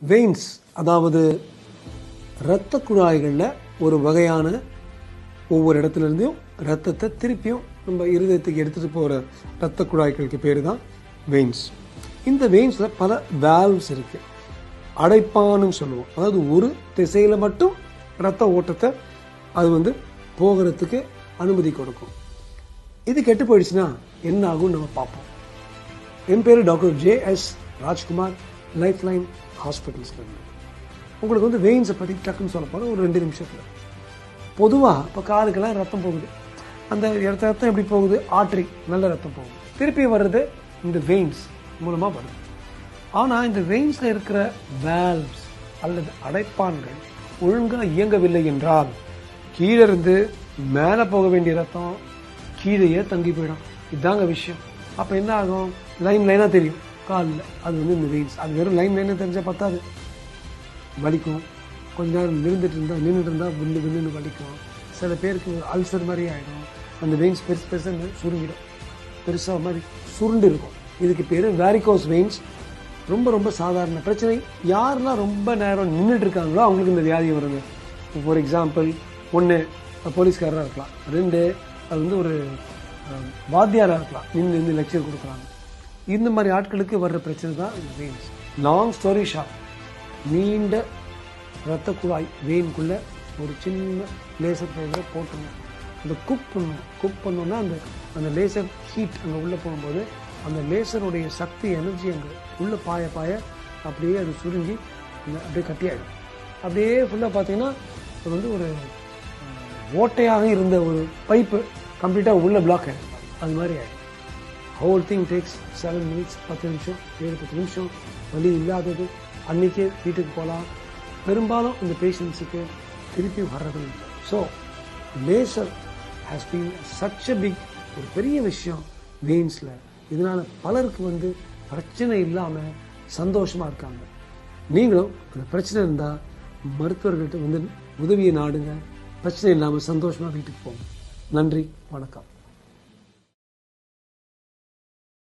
Veins அதாவது இரத்த குழாய்களில் ஒரு வகையான ஒவ்வொரு இடத்துல இருந்தும் ரத்தத்தை திருப்பியும் நம்ம இருதயத்துக்கு எடுத்துகிட்டு போகிற இரத்த குழாய்களுக்கு பேர் தான் வெயின்ஸ். இந்த வெயின்ஸில் பல வேல்வ்ஸ் இருக்குது. அடைப்பான்னு சொல்லுவோம். அதாவது ஒரு திசையில் மட்டும் இரத்த ஓட்டத்தை அது போகிறதுக்கு அனுமதி கொடுக்கும். இது கெட்டு போயிடுச்சுன்னா என்ன ஆகும் நம்ம பார்ப்போம். என் பேர் doctor JS Rajkumar, life line ஹாஸ்பிட்டல்ஸ்ல இருந்து. உங்களுக்கு வெயின்ஸை பற்றி டக்குன்னு சொல்ல போகிறோம் ஒரு 2 நிமிஷத்தில். பொதுவாக இப்போ காலுக்கெல்லாம் ரத்தம் போகுது. அந்த ரத்தம் எப்படி போகுது? ஆர்டரி, நல்ல ரத்தம் போகுது. திருப்பி வர்றது இந்த வெயின்ஸ் மூலமாக வருது. ஆனால் இந்த வெயின்ஸில் இருக்கிற வேல்வ்ஸ் அல்லது அடைப்பான்கள் ஒழுங்காக இயங்கவில்லை என்றால் கீழே இருந்து மேலே போக வேண்டிய ரத்தம் கீழேயே தங்கி போயிடும். இதுதாங்க விஷயம். அப்போ என்ன ஆகும்? லைனாக தெரியும் காலில். அது இந்த வெயின்ஸ். அது வெறும் லைனாக தெரிஞ்சால் பத்தாது, வலிக்கும். கொஞ்ச நேரம் நின்றுட்டு இருந்தால் வில்லுன்னு வலிக்கும். சில பேருக்கு அல்சர் மாதிரி ஆகிடும். அந்த வெயின்ஸ் பெருசாக சுருங்கிடும். பெருசாக மாதிரி சுருண்டு இருக்கும். இதுக்கு பேர் வேரிகோஸ் வெயின்ஸ். ரொம்ப ரொம்ப சாதாரண பிரச்சனை. யாரெல்லாம் ரொம்ப நேரம் நின்றுட்டு இருக்காங்களோ அவங்களுக்கு இந்த வியாதி வருங்க. ஃபார் எக்ஸாம்பிள், 1 போலீஸ்காரராக இருக்கலாம், 2 அது ஒரு வாத்தியாராக இருக்கலாம், நின்று லெக்சர் கொடுக்குறாங்க. இந்த மாதிரி ஆட்களுக்கு வர்ற பிரச்சனை தான் இந்த வெயின்ஸ். லாங் ஸ்டோரி ஷார்ட், நீண்ட இரத்த குழாய் வெயின்குள்ளே ஒரு சின்ன லேசர் பைவரை போட்டுருங்க. அந்த குக் பண்ணோன்னா அந்த லேசர் ஹீட் அங்கே உள்ளே போகும்போது அந்த லேசருடைய சக்தி, எனர்ஜி அங்கே உள்ளே பாய அப்படியே அது சுருங்கி அப்படியே கட்டியாயிடும். அப்படியே ஃபுல்லாக பார்த்தீங்கன்னா அது ஒரு ஓட்டையாக இருந்த ஒரு பைப்பு கம்ப்ளீட்டாக உள்ள பிளாக் ஆகிடும். அது மாதிரி ஆகிடும். ஹோல் திங் டேக்ஸ் 7 மினிட்ஸ், 10 நிமிஷம், 7-10 நிமிஷம். வலி இல்லாதது அன்றைக்கே வீட்டுக்கு போகலாம். பெரும்பாலும் இந்த பேஷண்ட்ஸுக்கு திருப்பி வர்றது இல்லை. So laser has been such a big, ஒரு பெரிய விஷயம் வெயின்ஸில். இதனால் பலருக்கு பிரச்சனை இல்லாமல் சந்தோஷமாக இருக்காங்க. நீங்களும் அந்த பிரச்சனை இருந்தால் மருத்துவர்கள்ட்ட உதவியை நாடுங்க. பிரச்சனை இல்லாமல் சந்தோஷமாக வீட்டுக்கு போங்க. நன்றி, வணக்கம்.